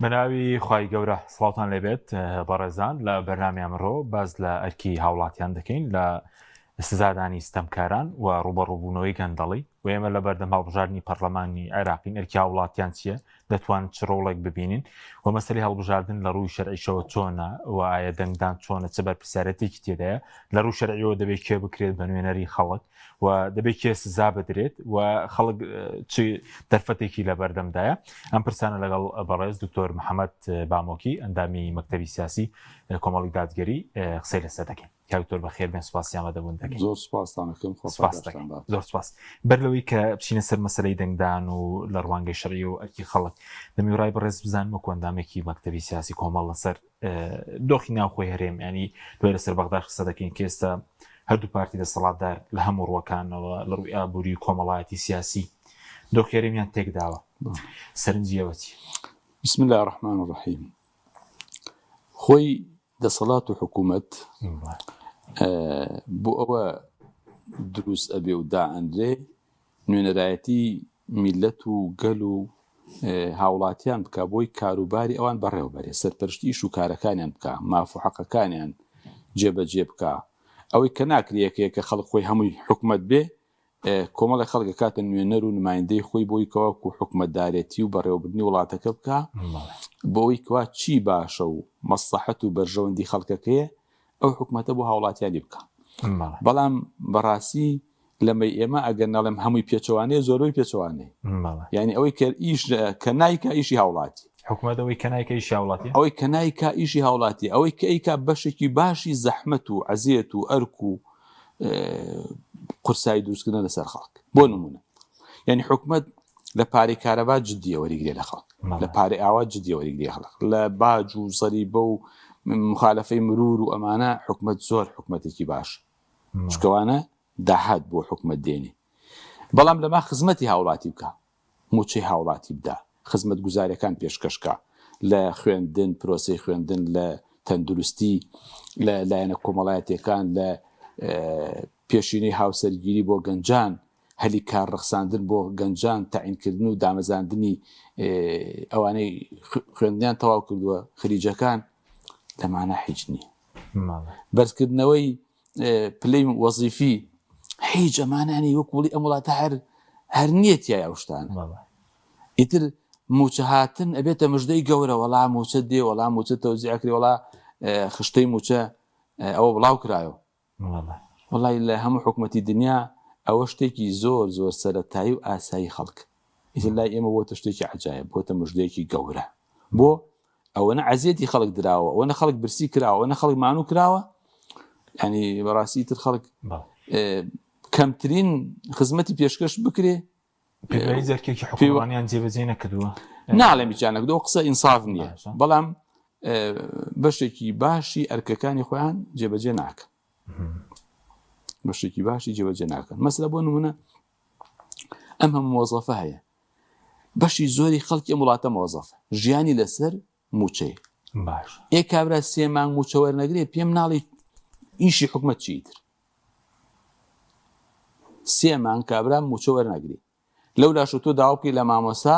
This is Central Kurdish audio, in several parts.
بەناوی خوای گەورە سڵاوتان لێبێت بەڕێزان لە بەرنامی ئەمڕۆ باز لە ئەرکی هاوڵاتیان دەکەین لە سزادانی ستەمکاران و ڕوبەڕووبوونەوەی گەندەڵی و ئێمە لە بەردەم هەڵبژاردننی پەرلەمانی عێراقین ئەرکی هاوڵاتیان چییە دەتوان چ ڕۆڵێک ببینین و مەسەری هەڵبژاردن لە ڕووی شەرعیشەوە چۆنە و ئایا دەنگدان چۆنە چ بەرپرسیارەتێکی تێدایە لە ڕوو شەرعیەوە دەبێت کێ بکرێت بە نوێنەری خەڵک و دەبێت کێ سزا بدرێت و خەڵک چ دەرفەتێکی لە بەردەمدایە ئەم پرسانە لەگەڵ بەڕێز دکتۆر محەممەد بامۆکی ئەندامی مەکتەبی سیاسی کۆمەڵی دادگەری قسەی لەسەر دەکەین کاکتۆر بەخێر بێن سوپاسیامە دەبوون دەکەین زۆر سوپاسدانەکەم زۆر سوپاس بەرلەوەی کە بچینە سەر مەسەلەی دەنگدان و لە ڕوانگەی شەرعی و ئەرکی خەڵک دەمیڕای بەڕێز بزان وەکو ئەندامێکی مەکتەبی سیاسی کۆمەڵ لەسەر دۆخی ناوخۆی هەرێم ینی دوای لەسەر بەغداد قسە دەکەین کە ئێستا هەردوو پارتی دەسەڵاتدار لە هەموو ڕوەکانەوە لە ڕووی ئابووری کۆمەڵایەتی سیاسی دۆخی هەرێمیان تێکداوە سەرنجیەوە چی؟ بسم الله الرحمن الرحیم خۆی دەسەڵات و حکوومەت بۆ ئەوە دروست ئەبێ و دائەنرێ نوێنەرایەتی میلەت و گەل و هاوڵاتیان بکە بۆی کاروباری ئەوان بەڕێوەبەرێ سەرپەرشتی ئیش و کارەکانیان بکە ماف و حەقەکانیان جێبەجێ بکە ئەوەی کە ناکرێکەیە کە خەڵک خۆی هەمووی حکومەت بێ کۆمەڵی خەڵکە کاتە نوێنەر و نمایندەی خۆی بۆی کەواکو حکومەتدارێتی و بەڕێوەبردننی وڵاتەکە بکە بۆەوەی کەوا چی باشە و مەسلحەت و بەرژەوەندی خەڵکەکەیە ئەو حکومەتە بۆ هاوڵاتیانی بکە بەڵام بەڕاستی لەمەی ئێمە ئەگەر نەڵێم هەمووی پێچەوانەیە زۆربەی پێچەوانەیە یعنی ئەوەی کە ئیش کە نایکە ئیشی هاوڵاتی حکومەتەوەی کە نایکە ئیشی هاوڵاتی ئەوەی کە نایکە ئیشی هاوڵاتی ئەوەی کە ئەیکا بەشێکی باشی زەحمەت و عەزیەت و ئەرک و قورسایی دروستکردن لەسەر خەڵک بۆ نمونە یعنی حکومەت لە پارەی کارەبا جددیە وەریگرێ لە خەڵک لە پارەی ئاوا جددیە وەریگرێ خەڵک لە باج و زەریبە و مخالفەی مرور و ئەمانە حکومەت زۆر حکومەتێکی باش چکەوانە داهات بۆ حکومەت دێنێ بەڵام لەما خزمەتی هاوڵاتی بکە موچەی هاوڵاتی بدا خزمەت گوزاریەکان پێشکەشکە لە خوێندن پرۆسەی خوێندن لە تەندروستی لە لایەنە کۆمەڵایەتیەکان لە پێشینەی هاوسەرگیری بۆ گەنجان هەلی کار ڕەخساندن بۆ گەنجان تەعینکردن و دامەزاندنی ئەوانەی خوێندنیان تەواو کردووە خریجەکان لەمانە هیچ نییە بەرزکردنەوەی پلەی وەزیفی هیچ ئەمانانی وەکوڵی ئەم وڵاتە هەر نیەتیای ئەو شتانە ئیتر موچە هاتن ئەبێتە مژدەی گەورە وەڵام موچە دێ وەڵام موچە تەوزیعکری وەڵا خشتەی موچە ئەوە بڵاو کرایەوە وەڵای لە هەموو حکومەتی دنیا ئەوە شتێکی زۆر زۆر سەرەتایی و ئاسایی خەڵک ئیتر لای ئێمە بۆتە شتێکی عەجایب بۆتە مژدەیەکی گەورە بۆ ئەوەنە عەزیەتی خەڵک دراوە ئەوەنە خەڵک برسی کراوە ئەوەنە خەڵک مانوو کراوە ینی بەڕاستی تر خەڵک کەمترین خزمەتی پێشکەش بکرێ زەرکێکی حکومڕانیان جێبەجێ نەکردووە ناڵێ میجانەکەەوە قسە ئینساف نییە بەڵام بەشێکی باشی ئەرکەکانی خۆیان جێبەجێ ناکەن بەشێکی باشی جێبەجێ ناکەن مەسەلە بۆ نمونە ئەم هەموو مۆزەفە هەیە بەشی زۆری خەڵکی ئەم وڵاتە مۆزەفە ژیانی لەسەر موچەی باش ئێ کابرا 3 مانگ موچە وەرنەگرێ پێم ناڵی ئیشی حکومەت چیتر 3 مانگ کابرا موچە وەرنەگری لەولاش تۆ داوا بکەی لە مامۆسا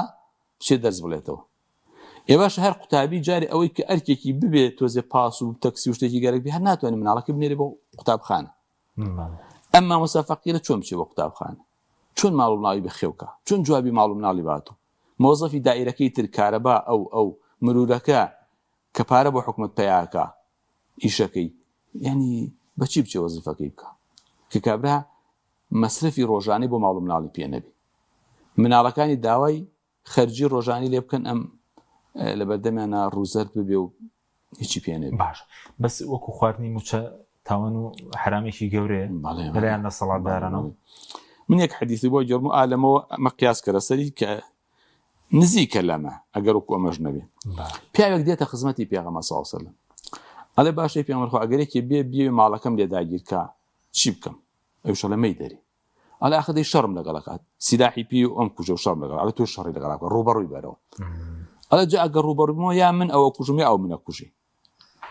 بچێ دەرس بڵێتەوە ئێ باش هەر قوتابی جارێ ئەوەی کە ئەرکێکی ببێت تۆزێ پاس و تەکسی و شتێکی گەرەک بێ هەر ناتوانێت مناڵەکە بنێرێ بۆ قوتابخانە ئەم مامۆستا فەقیرە چۆن بچێ بۆ قوتابخانە چۆن ماڵ و مناڵی بەخێوکە چۆن جوابی ماڵ و مناڵی باتۆ مۆزەفی دائیرەکەی تر کارەبا ئەو مرورەکە کە پارە بۆ حکومەت پەیاکە ئیشەکەی یعنی بەچی بچێ وەزیفەکەی بکە کە کابرا مەسرفی ڕۆژانەی بۆ ماڵ و مناڵی پێ نەبی مناڵەکانی داوای خەرجی ڕۆژانی لێ بکەن ئەم لە بەردەمیانە ڕووزەرد ببێ و هیچی پێ نەبی باش بەس وەکو خواردنی موچە تاوان و حرامێکی گەورەیە لەلایەن دەسەڵاتدارانەوە من یەک حەدیثی بۆ جەرم و ئالەمەوە مەقیاس کەرە سەری کە نزیکە لەمە ئەگەر وەکو ئەمەش نەبێ پیاوێک دێتە خزمەتی پێغەمبەر صلی الله علیه وسلم ئەڵێ باشەی پێغەمبەر خوا ئەگەرێکی بێ ماڵەکەم لێ داگیرکە چی بکەم ئەوش لەمەی دەری ئەڵێ ئاخە دەی شەڕم لەگەڵەکات سیلاحی پێ و ئەم کوژە و شەڕم لەگەڵ ئەڵێ تۆ شەڕی لەگەڵاکە ڕوبەڕووی بەرەوە ئەڵێ جا ئەگەر ڕوبەڕوویمەوە یا من ئەوە کوژم یا ئەو منە کوژی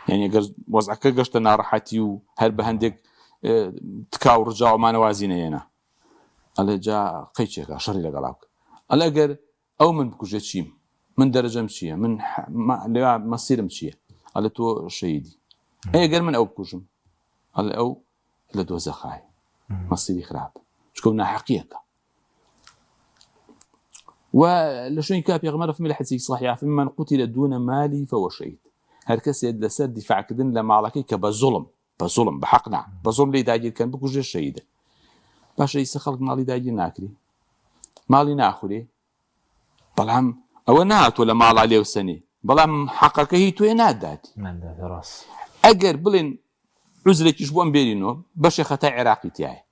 یعنی ئەگەر وەزعەکە گەشتە ناڕەحەتی و هەر بە هەندێک تکا و ڕجاومانەوازی نەهێنا ئەڵێ جا قەیچێکە شەڕی لەگەڵا بکە ئەڵێ ئەگەر ئەو من بکوژێ چیم من دەرەجەم چییە من لێوا مەسیرم چییە ئەڵێ تۆ شەیدی ئەگەر من ئەو بکوژم ئەڵێ ئەو لە دۆزەخای مەسیری خراپ چکە ناحەقیەکە ولە شوێنی کا پێغەمبەر فەرمی لە حەدیثی صحیح من قتل دون مالی فهو شهید هەر کەسێک لەسەر دیفاعکردن لە ماڵەکەی کە بە زوڵم بە حەق بە زوڵم لێی داگیرکەن بکوژێ شەیدە باشە ئیسە خەڵک ماڵی داگیر ناکری ماڵی ناخورێ بەڵام ئەوە نهاتوە لە ماڵا لێوسەنێ بەڵام حەقەکە هی تۆی ناداتی ئەگەر بڵێن عوزرێکیش بۆ ئەم بێرینەوە بەشێ خەتای عێراقی تایە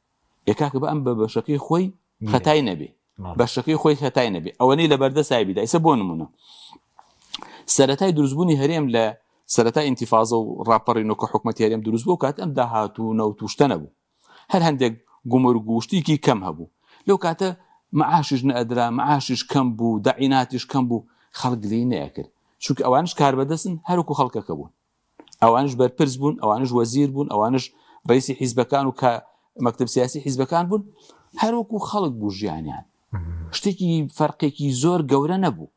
یەکاکە بە ئەم بە بەشەکەی خۆی خەتای نەبێ بەشەکەی خۆی خەتای نەبێ ئەوەنەی لە بەردە سایبیدا ئیسە بۆ نمونە سەرەتای دروستبوونی هەرێم لە سەرەتای ئینتیفازە و ڕاپەڕینەوە حکومەتی هەرێم دروست بوو کات ئەم داهاتوونە و توشتە نەبوو هەر هەندێک گومەر و گوشتێکی کەم هەبوو لەو کاتە معاشش نەئەدرا معاشش کەم بوو داعیناتیش کەم بوو خەڵک لێی نەیەکرد چونکە ئەوانش کار بەدەستن هەروەکو خەڵکەکە بوون ئەوانش بەرپرس بوون ئەوانش وەزیر بوون ئەوانش ڕئیسی حیزبەکان و مەکتەب سیاسی حیزبەکان بوون هەروەکو خەڵک بوو ژیانیان شتێکی فەرقێکی زۆر گەورە نەبوو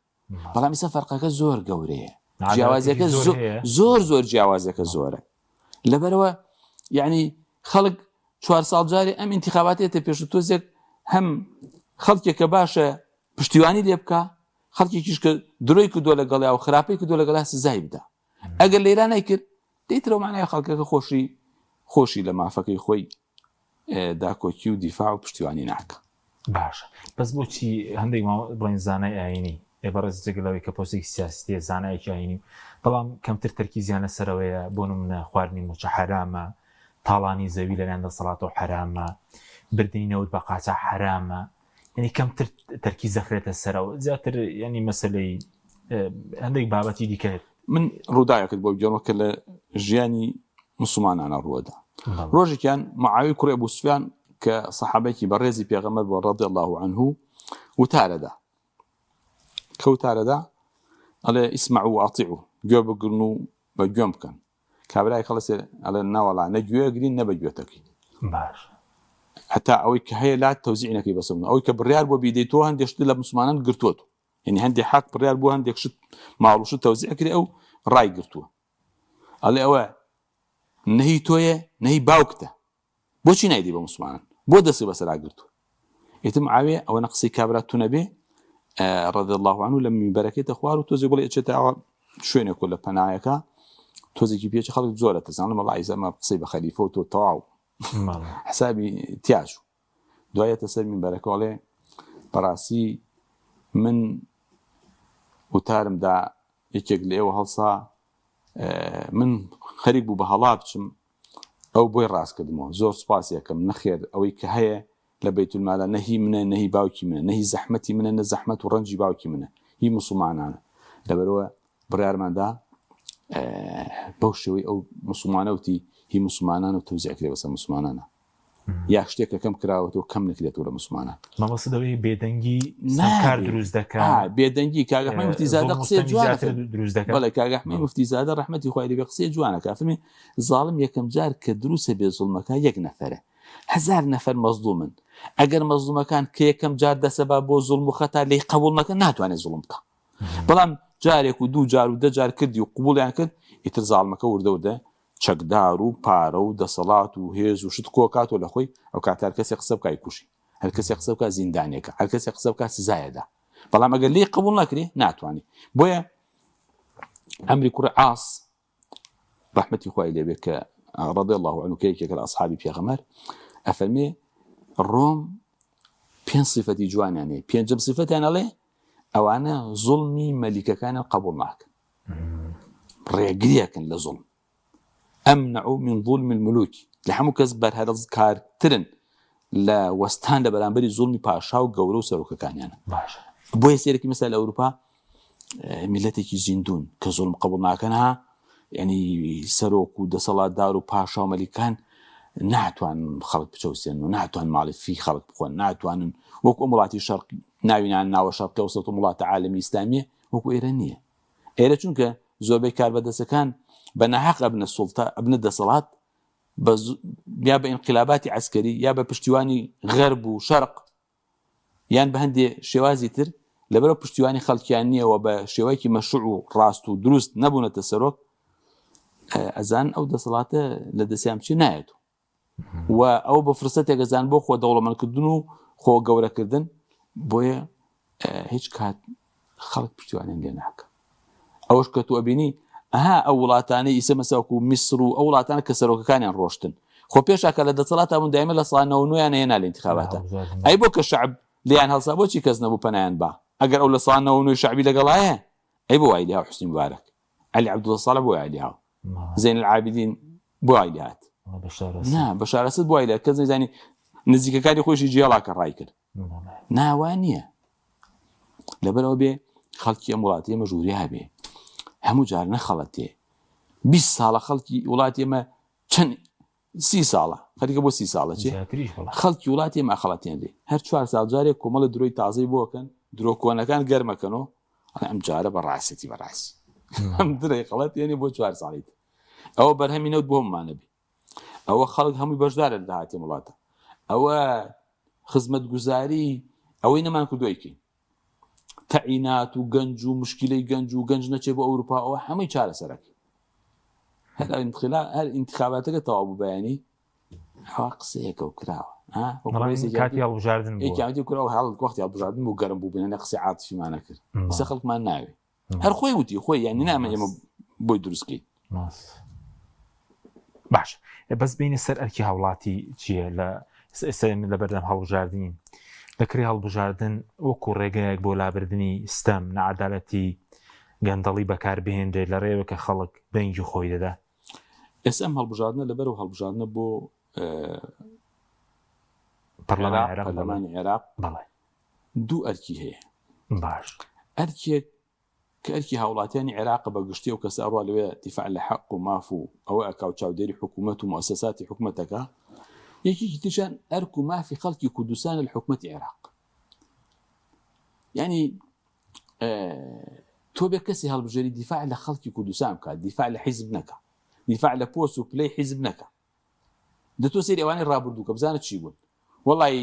بەڵام ئێستا فەرقەکە زۆر گەورەیە جیاوازیەکە زۆر جیاوازەکە زۆرە لەبەرەوە یعنی خەڵک 4 ساڵ جارێ ئەم انتخاباتێتە پێش تۆزێک هەم خەڵکێکە باشە پشتیوانی لێ بکە خەڵکێکیش کە درۆی کردووە لەگەڵا و خراپەی کردووە لەگەڵا سزای بدە ئەگەر لێرە نەیکرد دەیترەوە معنای خەڵکەکە خۆشی لە مافەکەی خۆی داکۆکی و دیفاع و پشتیوانی ناکە باشە بەس بۆچی هەندێک بڵین زانای ئاینی بەڕێز جێگەڵەوەی کە پۆستێکی سیاسی زانایەکی ئاینی بەڵام کەمتر تەرکیزیان لەسەرەوەیە بۆ نمونە خواردنی موچە حرامە تاڵانی زەوی لەلایەن دەسەڵاتەوە حرامە بردنی نەوت بە قاچە حرامە یعنی کەمتر تەرکیز دەخرێتە سەرەوە زیاتر ینی مەسەلەی هەندێک بابەتی دیکە من ڕووداوێکت بۆ بگەڕێمەوە کە لە ژیانی موسڵمانانە ڕووەدا ڕۆژێکیان معاوی کوڕی ئەبوو سوفیان کە سەحابەیەکی بەڕێزی پێغەمبەر بووە ڕەضی الله عنه وتارەدا کەوتارەدا ئەڵێ ئیسمعوا وئەطیعوا گوێ بگرن و بە گوێم بکەن کابرای خەڵەسێ ئەڵێ ناوەڵا نە گوێگرین نە بە گوێتەکەین باش حتا ئەوەی کە هەیە لا تەوزیع نەکەی بەسەر ئەوەی کە بڕیار بۆ بیدەیتەوە هەندێک شت لە موسڵمانان گرتووە یعنی هەندێک حەق بڕیار بۆ هەندێک شت ماڵ و شت تەوزیع کردی ئەو ڕای گرتووە ئەڵێ ئەوە نەهی تۆیە نەهی باوکتە بۆچی نایدی بە موسڵمانان بۆ دەستی بەسەرا گرتووە ئیتر معاویە ئەوە نەقسەی کابرا تو نەبێ رضي الله عنه لە میبەرەکەی دەخوار و تۆزێک بڵێ ئەچێتەوە شوێنێک لە پەنایەکە تۆزێکی پێچ خەڵک زۆرە تەزانم وەڵی ئیزەمە قسەی بە خەلیفە و تۆ تەواو حسابی تیاژ دوایەتە سەر میبەرەکەڵێ بەڕاستی من وتارمدا یەکێک لە ئێوە هەڵسا من خەریک بوو بە هەڵا بچم ئەو بۆی ڕاستکردمەوە زۆر سوپاسیەکەم نەخێر ئەوەی کە هەیە لە بەیت المالە نەهی منە نەهی باوکی منە نەهی زەحمەتی منە نە زەحمەت و ڕەنجی باوکی منە هی موسڵمانانە لەبەرەوە بڕیارماندا بەو شێوەی ئەو موسڵمانەوتی هی موسڵمانان و تەوزیع کرێ بەسەر موسڵمانانە یا شتێکە کەم کراوەتەوە کەم نەکرێتەوە لە موسڵمانان مەبەستە دەوەی بێدەنگی کار دروست دەکات بێدەنگی کاگەحمەی موفتیزادە قسەی جوانە دروست دەکات بەڵێ کاگەحمەی موفتیزادە ڕەحمەتی خوای لێبێ قسەی جوانە کافرمی زاڵم یەکەم جار کە دروستە بێ زوڵمەکە یەک نەفەرە 1000 نەفەر مەزلومن ئەگەر مەزلومەکان کە یەکەم جار دەسەبا بۆ زوڵم و خەتا لێی قبول نەکە ناتوانێت زوڵم بکە بەڵام جارێک و دوو جار و دە جار کردی و قبوڵیان کرد ئیتر زاڵمەکە وردەوردە چەکدار و پارە و دەسەڵات و هێز و شت کۆکاتۆ لە خۆی ئەو کاتار کەسێ قسە بکای کوشی هەر کەسێ قسە بکە زیندانێکە هەر کەسێ قسە بکە سزایەدا بەڵام ئەگەر لێی قبول نەکرێ ناتوانێت بۆیە ئەمری کوڕی عاس ڕەحمەتی خوای لێبێ کە رضي الله عنه كيك أصحابي بيغمر أفهمي الروم بين صفتي جوان يعني بين جم صفتي أنا ليه أو أنا ظلمي ملكة كان قبول معك ريقريا كان لظلم أمنعوا من ظلم الملوك لحمو كزبر هذا الذكار ترن لا وستان لبرانبري ظلمي باشاو قولو سروك كان يعني بو يسيرك مثلا أوروبا ملتي زندون كظلم قبول معك أنها يعني سەرۆک و دەسەڵاتدار و پاشا و مەلیکان ناتوان خەڵک بچەوسێن و ناتوان ماڵی فی خەڵک بخۆن ناتوانن وەکو وڵاتی شەرق ناوینان ناوە شەرقی ئەوسەط و وڵاتە عالەمی ئیسلامیە وەکو ئێرە نییە ئێرە چونکە زۆربەی کاربەدەستەکان بە ناحەق ئەبنە سوڵتە ئەبنە دەسەڵات یا بە ئینقلاباتی عەسکەری یا بە پشتیوانی غەرب و شەرق یان بە هەندێ شێوازی تر لەبەرەوە پشتیوانی خەڵکیان نییەوە بە شێوەیەکی مەشروع و ڕاست و دروست نەبوونەتە سەرۆک ئەزان ئەو دەسەڵاتە لە دەستیان بچی نایەت و ئەو بە فرسەتێک ئەزان بۆ خۆ دەوڵەمەندکردن و خۆ گەورەکردن بۆیە هیچ کات خەڵک پشتیوانیان لێ ناکە ئەوەش کە تۆ ئەبینی ئەو وڵاتانەی ئیسە مەساوکو و میسر و ئەو وڵاتانە کە سەرۆکەکانیان ڕۆشتن خۆ پێشاکە لە دەسەڵات هەبوون دایمە لە ساڵ 99 هێنا لە انتخاباتە ئەی بۆ کە شەعب لیان هەڵسا بۆچی کەس نەبوو پەنایان با ئەگەر ئەو لە ساڵ 99 شەعبی لەگەڵایە ئەی بۆ وای لێهاو حوسنی مبارەک عەلی عەبدوڵڵا ساڵح بۆ وای لێهاو زین العابدین بۆ وای لێهات بەشار ئەسەد بۆ وای لێهات کەس نەیزانی نزیکەکانی خۆشی جێڵاکە ڕای کرد ناوان نییە لەبەرەوە بێ خەڵکی ئەم وڵاتی ئێمە ژووری هەبێ هەموو جار نەخەڵەتێ 20 ساڵە خەڵکی وڵاتی ئێمە چەند 30 ساڵە خەریکە بۆ 30 ساڵە چێ خەڵکی وڵاتی ئێمە ئەخەڵەتێن دێ هەر 4 ساڵ جارێک کۆمەڵە درۆی تازەی بۆکەن درۆ کۆنەکان گەرمەکەنەوە ئەم جارە بەڕاستی بەڕاستی ئەم درەی خەڵەت یێنێ بۆ 4 ساڵیت ئەوە بەرهەمینەوت بۆ ممانەبی ئەوە خەڵک هەمووی بەشدارە لە داهاتی وڵاتە ئەوە خزمەتگوزاری ئەوەی نەمان کردووەیکەین تەعینات و گەنج و مشکلەی گەنج و گەنج نەچێ بۆ ئەوروپا ئەوە هەمووی چارەسەرەکە هەر ئینتخاباتەکە تەواو بوو بەیانی هەوا قسەیەکە و کراوە کاتی هەڵبژاردن کراوە هەڵ وەختی هەڵبژاردن بوو گەرم بوو بێنە قسەی عاتفیمانە کرد قسە خەڵکمان ناوێ هەر خۆی وتی خۆی یانی نامە ئێمە بۆی دروستکەین باش بەس بینی سەر ئەرکی هاوڵاتی چییە لە بەردەم هەڵبژاردنین دەکری هەڵبژاردن وەکو ڕێگەیەک بۆ لابردنی ستەم نەعەدالەتی گەندەڵی بەکاربهێنرێ لە ڕێوە کە خەڵک دەنگی خۆی دەدا ئێستا ئەم هەڵبژاردنە لەبەرەوە هەڵبژاردنە بۆ پەرلەمانی عێراق دوو ئەرکی هەیە باش ئەرکێک کە ئەرکی هاوڵاتیانی عێراق بە گشتی و کەسە ئەڕوا لەوێ دیفاع لە حەق و ماف و ئەوە ئەکاو چاودێری حکوومەت و مؤسساتی حکوومەتەکە یەکێکی تریشان ئەرک و مافی خەڵکی کوردستان لە حکوومەتی عێراق یعنی تۆ بێ کەسی هەڵبژێری دیفاع لە خەڵکی کوردستان بکات دیفاع لە حیزب نەکە دیفاع لە پۆست و پلەی حیزب نەکە دەتۆ سێری ئەوانەی ڕابردوو کە بزانە چی بوون وەڵی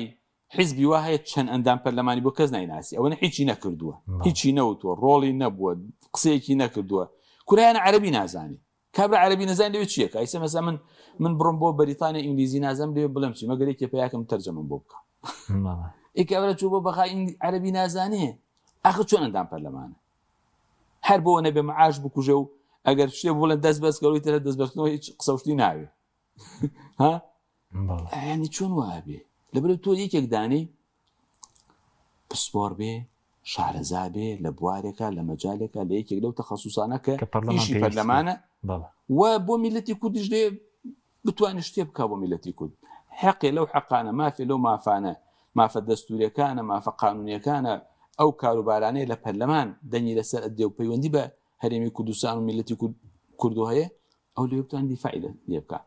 حیزبی وا هەیە چەند ئەندام پەرلەمانی بۆ کەس نایناسی ئەوەنە هیچی نەکردووە هیچی نەوتووە ڕۆڵی نەبووە قسەیەکی نەکردووە کورایانە عەرەبی نازانی کابرا عەرەبی نەزانی لەوێ چییەکە ئەیسە مەسا من بڕم بۆ بەریتانیا ئینگلیزی نازەم لێ بڵم چی مەگەر یەکێ پێیاکەم تەرجەمەم بۆ بکە ئێکابرا چوو بۆ بەخا عەرەبی نازانێ ئاخر چۆن ئەندام پەرلەمانە هەر بۆ نەبێ مەعاش بکوژە و ئەگەر شتێ بڵێن دەست بەس کەوەی ترە دەست بەستنەوە هیچ قسەوشتی ناوێ ها ینی چۆن وابێ لەبەرەوە تۆ یەکێک دانی پسپۆر بێ شارەزا بێ لە بوارێکە لە مەجالێکە لە یەکێک لەو تەخەسوسانە کە ئیشی پەرلەمانە و بۆ میلەتی کوردیش لێ بتوانێت شتێ بکا بۆ میلەتی کورد حەقێ لەو حەقانە مافێ لەو مافانە مافە دەستوریەکانە مافە قانونیەکانە ئەو کاروبارانەیە لە پەرلەمان دەنگی لەسەر ئەدێ و پەیوەندی بە هەرێمی کوردستان و میلەتی کوردۆ هەیە ئەو لێ بتوان دیفاعی لێ بکە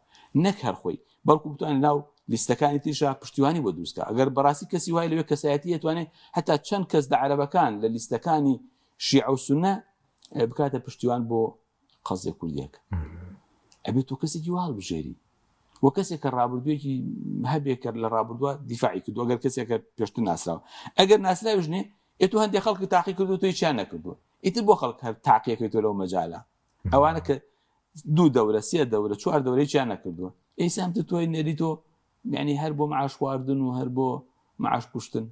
نەک هەر خۆی بەڵکو بتوانێت ناو لیستەکانی تریشا پشتیوانی بۆ دروستکە ئەگەر بەڕاستی کەسی وای لەوێ کەسایەتی دەتوانێت هەتا چەند کەس لە عەرەبەکان لە لیستەکانی شیعە و سوننە بکاتە پشتیوان بۆ قەزێ کوردیەکە ئەبێت تۆ کەسێکی وا هەڵبژێری وە کەسێک کە ڕابردوویەکی هەبێکە لە ڕابردووە دیفاعی کردو ئەگەر کەسێکە پێشتر ناسراوە ئەگەر ناسراویش نێ ئێتو هەندێک خەڵکی تاقی کردو تۆی چیان نەکردووە ئیتر بۆ خەڵک هەر تاقیەکەیتۆ لەو مەجالە ئەوانە کە 2 دەورە 3 دەورە 4 دەورەی چیان نەکردووە ئەیسامتە تۆی نێری تۆ یعنی هەر بۆ معاش خواردن و هەر بۆ معاش کوشتن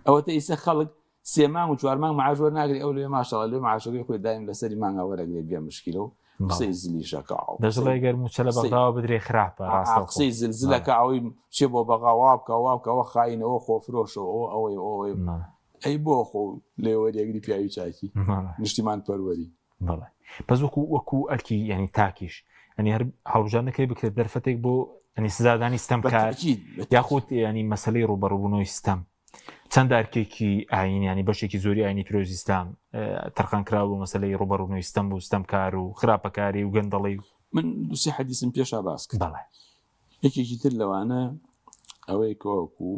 ئەوەتە ئیسە خەڵک 3 مانگ و 4 مانگ معاش وەرناگری ئەو لێ ماشەڵڵا لێ معاشەکەی خۆی دایم لەسەری مانگا وەرەگرێ بێ مشکلە و قسەی زلیشەکە دەژڵێ گەرموچە لە بەغاوە بدرێ خراپە ڕاستە قسەی زلزلەکە ئەوەی چێ بۆ بەغا وابکە وابکەوە خاینەوە خۆفرۆشەوە ئەوەی ئەی بۆ خۆ لێوەریەگری پیاوی چاکی نیشتیمان پەروەری بەڵێ بەس وەکو ئەرکی ینی تاکیش ئەنی هەر هەڵبژاردنەکەی بکرێت دەرفەتێک بۆ ئەنی سزادانی ستەمکار یاخود ینی مەسەلەی ڕوبەڕووبوونەوەی ستەم چەند ئەرکێکی ئاین ینی بەشێکی زۆری ئاینی پیرۆزی ئیسلام تەرخانکرا بۆ مەسەلەی ڕوبەڕووبوونەوەی ستەم و ستەمکار و خراپەکاری و گەندەڵی من دووسێ حەدیثم پێشا باس کرد بەڵێ یەکێکی تر لەوانە ئەوەی کەوەکو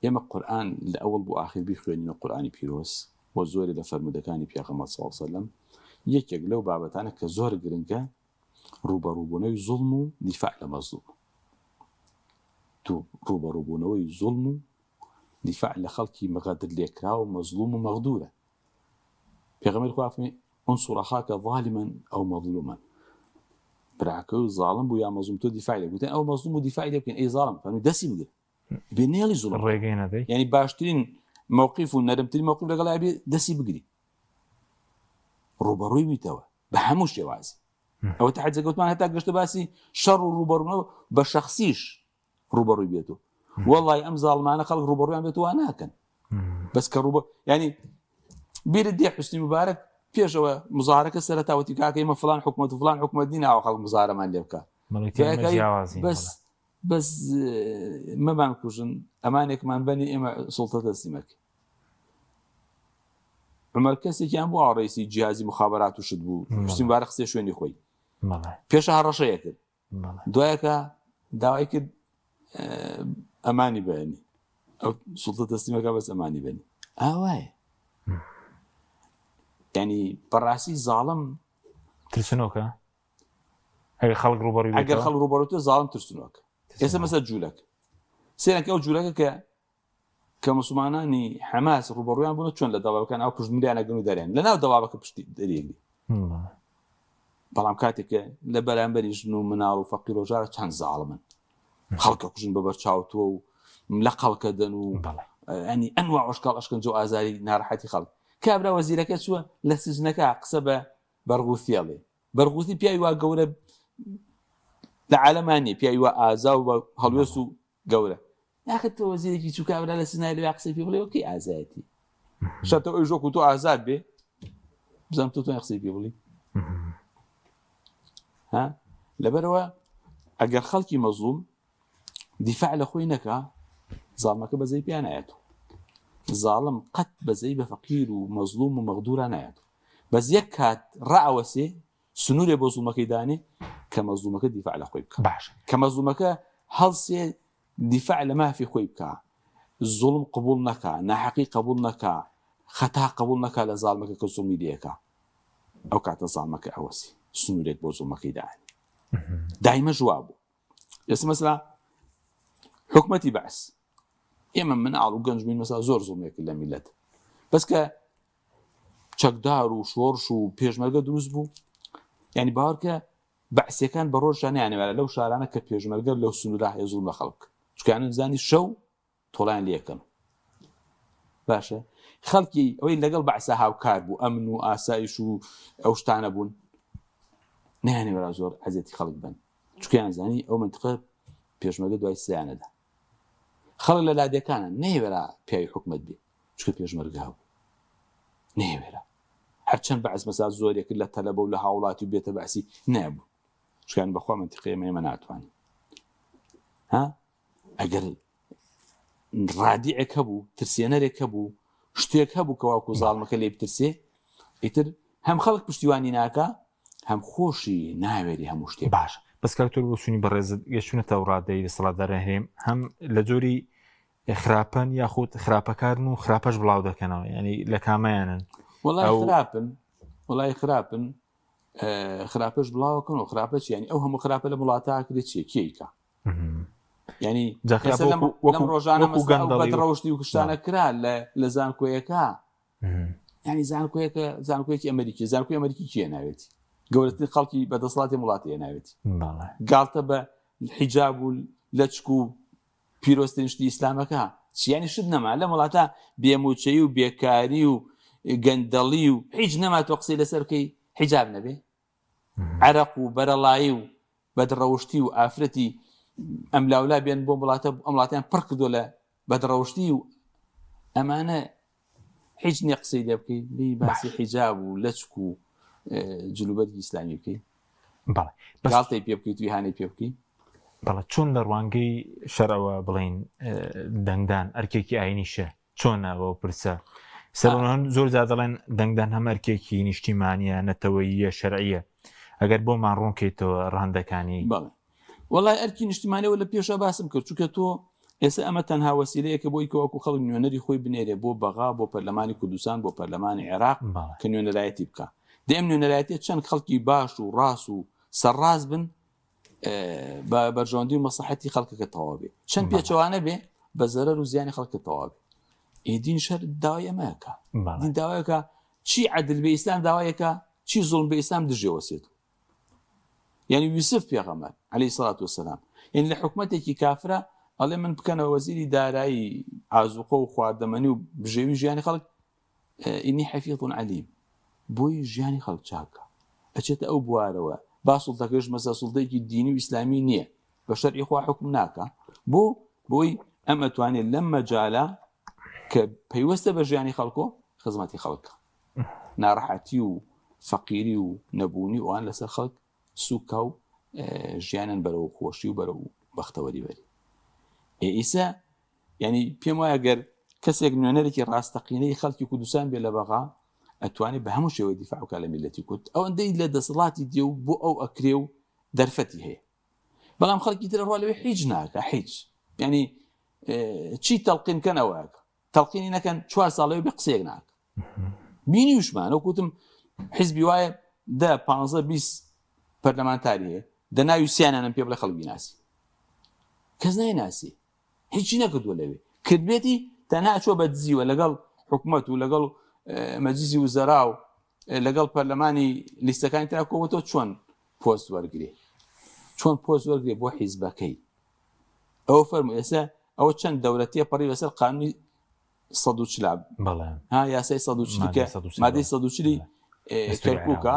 ئێمە قورئان لە ئەوڵ بۆ ئاخر بیخوێنینە قورئانی پیرۆز بۆ زۆری لە فەرمودەکانی پێغەمبەر صلی الله علیه و سلم یەکێک لەو بابەتانە کە زۆر گرنگە ڕوبەڕووبوونەوەی زوڵم و دیفاع لە مەزلوم تو ڕوبەڕووبوونەوەی زوڵم و دیفاع لە خەڵکی مەغەدر لێکرا و مەزلوم و مەغدورە. پێغەمبەر خوا فەرمێ انصر أخاك ظالما أو مظلوما. براکە ظالم بوو یا مەزلوم تۆ دیفاعی لێ گوتن ئەو مەزلوم و دیفاعی لێ بکەن ئەی ظالم فەرمووی دەستی بگرە بێ نێڵی زوڵم ڕێگەی نەدەی یعنی باشترین موقف و نەرمترین موقف لەگەڵای بێ دەستی بگری ڕوبەڕووی بیتەوە بە هەموو شێوازی. ئەوە تحدیث گوتمان هەتا گەشتە باسی شەڕ و ڕوبەڕوونەوە بە شەخسیش ڕوبەڕووی بێتەوە. وەڵڵی ئەم زاڵمانە خەڵک ڕوبەڕوویان بێتەوە ناکەن بەس کە ڕوبە ینی بیرت دێ حوسنی مبارەک پێشەوە مزارەکە سەرەتاوەتی کاکە ئێمە فلان حکومەت و فلان حکومەت نین ئاو خەڵک مزارەمان لێ بکە بەس مەمان کوژن ئەمانێکمان بەنی ئێمە سوڵتە دەستیمەکە. عمەر کەسێکیان بوو ڕئیسی جیهازی مخابرات و شت بوو حوسنی مبارەک قسەی شوێنی خۆی پێشە هەڕەشەیە کرد دوایەکە داوای کرد ئەمانی بەنی ئەو سوڵتە دەستیمەکە بەس ئەمانی بەنی ئاوایە ینی بەڕاستی زاڵم ترسنۆکە ئەگەر خەڵک ڕوبەڕووی ئەگەر خەڵک ڕوبەڕووی زاڵم ترسنۆکە. ئێستا مەسەل جوولەکە سێرەکە ئەو جوولەکە کە مسلمانانی حەماس ڕوبەڕوویان بوون چۆن لە دەڵاوەکان ئەو پشتمیریانە گەن و دەرێن لەناو دەڵاوەکە پشتی دەریەگری بەڵام کاتێکە لە بەرامبەری ژن و مناڵ و فەقیر و ژارە چەند زاڵمن خەڵکە کوژن بەبەرچاوتووە و لە قەڵکە دەن و ئەنی ئەنواع ئەشکال ئەشکەنجە و ئازاری ناڕەحەتی خەڵک. کابرا وەزیرەکە چووە لە سزنەکە قسە بە بەرغوثیەڵێ بەرغوثی پیاوی وا گەورە لە عالەمانی پیاوی وا ئازا و بە هەڵوێست و گەورە ناکەت تۆ وەزیرێکی چوو کابرا لە سزنای لەوێ قسەی پێ بڵێ وەکەی ئازایەتی شەتە ئەوی ژۆک و تۆ ئازاد بێ بزانم تۆ قسەی پێ بڵێ ها لەبەرەوە ئەگەر خەڵکی مەزلوم دیفاع لە خۆی نەکا زاڵمەکە بەزەی پێیان نایەتەوە. زاڵم قەت بەزەی بە فەقیر و مەزلوم و مەغدورە نایەتەوە بەس یەک کات ڕائەوەسێ سنوورێ بۆ زوڵمەکەی دانێ کە مەزلومەکە دیفاع لە خۆی بکە باش کە مەزلومەکە هەڵسێ دیفاع لە مافی خۆی بکە زوڵم قبول نەکا ناحەقی قبول نەکا خەتا قبول نەکا لە زاڵمەکە کە زوڵمی لێکا ئەو کاتە زاڵمەکە ئەوەسی سنوورێک بۆ زوڵمەکەی دانێ دایمە ژوا بوو. ئێستا مەسەلا حکومەتی بەعس ئێمە مناڵ و گەنج بووین مەسەلا زۆر زوڵمێک لە میلەت بەس کە چەکدار و شۆڕش و پێشمەرگە دروست بوو ینی باوەڕکە بەعسیەکان بە ڕۆژیان یانێوارە لەو شارانە کە پێشمەرگە لەو سنوورە هەیە زوڵم لە خەڵک چکانن زانی شەو تۆڵیان لێکەن باشە خەڵکی ئەوەی لەگەڵ بەعسا هاوکار بوو ئەمن و ئاسایش و ئەو شتانە بوون نەیانێوارە زۆر حەزێتی خەڵک بن چکیان زانی ئەو منتقە پێشمەرگە دوای سیانەدا خەڵک لە لادەکانە نەیوێرە پیاوی حکومەت بێ چکە پێشمەرگە هەبوو نەیوێرە هەرچەند بەعس مەسا زۆرێک لە تەلەبە و لە هاوڵاتی و بێتە بەعسی نەبوو چکان بەخوا منتیقی ئێمە ناتوانین ها ئەگەر ڕادیعێک هەبوو ترسێنەرێک هەبوو شتێک هەبوو کە واکو زاڵمەکە لێ بترسێ ئیتر هەم خەڵک پشتیوانی ناکە هەم خۆشی ناوێری هەموو شتێ باش بەس کاکتۆر بۆ سوونی بەڕێزت گەشتونەتە ڕادەی دەسەڵاتدارە هەرێم هەم لە جۆری خراپەن یاخود خراپەکارن و خراپەش بڵاو دەکەنەوە ینی لە کامەیانن وڵای خراپن خراپەش بڵاوەکەن و خراپەچ ینی ئەو هەموو خراپە لە وڵاتاکرێ چێکیکە ینی لەم ڕۆژانە بەدڕەوشتی و کشتانە کرا لە زانکۆیەکە ینی زانکۆیەکی ئەمریکی زانکۆی ئەمریکی کیە ناوێتی گەورەترین خەڵکی بەدەسەڵاتی وڵاتی ناوێتی گاڵتە بە حیجاب و لەچک و پیرۆستترین شتی ئیسلامەکە چیانی شت نەما لە وڵاتە بێموچەی و بێکاری و گەندەڵی و هیچ نەما تۆ قسەی لەسەرکەی حیجاب نەبێ عەرەق و بەرەڵایی و بەدڕەوشتی و ئافرەتی ئەملاولا بێن بۆ وڵاتیان پڕ کردو لە بەدڕەوشتی و ئەمانە هیچ نییە قسەی لێ بکەی باسی حیجاب و لەچک و جلوبەتی ئیسلامی بکەی گاڵتەی پێ بکەیت توی هانەی پێ بکەی بەڵە چۆن لە ڕوانگەی شەرەوە بڵین دەنگدان ئەرکێکی ئاینیشە چۆنەوە پرسە سەرۆن زۆر زیاد دەڵێن دەنگدان هەم ئەرکێکی نیشتیمانیە نەتەوەییە شەرعیە ئەگەر بۆمان ڕوونکەیتەوە ڕاندەکانی وەڵای ئەرکی نیشتیمانیەوە لە پێشە باسم کرد چونکە تۆ ئێستا ئەمە تەنها وەسیلەیەکە بۆی کەوەکو خەڵک نوێنەری خۆی بنێرێ بۆ بەغا بۆ پەرلەمانی کوردستان بۆ پەرلەمانی عێراق کە نوێنەرایەتی بکە دەم نوێنەرایەتی چەند خەڵکی باش و ڕاست و سەرڕاز بن بە بەرژەوەندی و مەسلحەتی خەڵکەکە تەواو بێ چەند پێچەوانە بێ بە زەرەر و زیانی خەڵکە تەواو بێ دین شەر داوای ئەمەکە بەڵێ. دین داوایەکە چی عەدل بە ئیسلام داوایەکە چی زوڵم بە ئیسلام دژێوەسێت یعنی یوسف پێغەمبەر عەلەیهی سەڵات وەسەلام یعنی لە حکومەتێکی کافرە ئەڵێ من بکەنەوە وەزیری دارایی ئازوقە و خواردەمەنی و بژێوی ژیانی خەڵک ئینی حەفیظ عەلیم بۆی ژیانی خەڵک چاکە ئەچێتە ئەو بوارەوە با سوڵتەکەش مەسە سوڵتەیەکی دینی و ئیسلامی نییە بە شەرعی خوا حکم ناکە بۆی ئەم ئەتوانێت لەم مەجالە کە پەیوەستە بە ژیانی خەڵکۆ خزمەتی خەڵکە ناڕەحەتی و فەقیری و نەبوونی ئەوان لەسەر خەڵک سوکە و ژیانن بەرەو خۆشی و بەرەو بەختەوەری بەری ئیسا یعنی پێم وایە گەر کەسێک نوێنەرێکی ڕاستەقینەی خەڵکی کوردستان بێ لە بەغا ئەتوانێت بە هەموو شێوەی دیفاع بکات لە میلەتی کورد ئەوەندەی لە دەسەڵاتی دێ و بۆ ئەو ئەکرێ و دەرفەتی هەیە بەڵام خەڵکی ترە ڕوا لەوێ هیچ ناکە هیچ یعنی چی تەڵقینکەنەوەکە تەڵقینی نەکەن 4 ساڵەوەی بە قسەیەک ناکە بینی وشمان ئەو کوتم حیزبی وایە 10-15-20 پەرلەمانتاری هەیە دەناوی سیانیانم پێ بڵێ خەڵک بیناسی کەس نایناسی هیچی نەکردووە لەوێ کردبێتی تەنها چۆ بە دزیوە لەگەڵ حکومەت و لەگەڵ مەجلیسی وزەرا و لەگەڵ پەرلەمانی لیستەکانی ترا کۆوەتەوە چۆن پۆست وەرگێ چۆن پۆست وەرگێ بۆ حیزبەکەی ئەوە فەرموو ئێستا ئەوە چەند دەوڵەتیە پەڕی بەسەر قانونی 140 ها یاسای 140 مادەی 140 کەرکووکە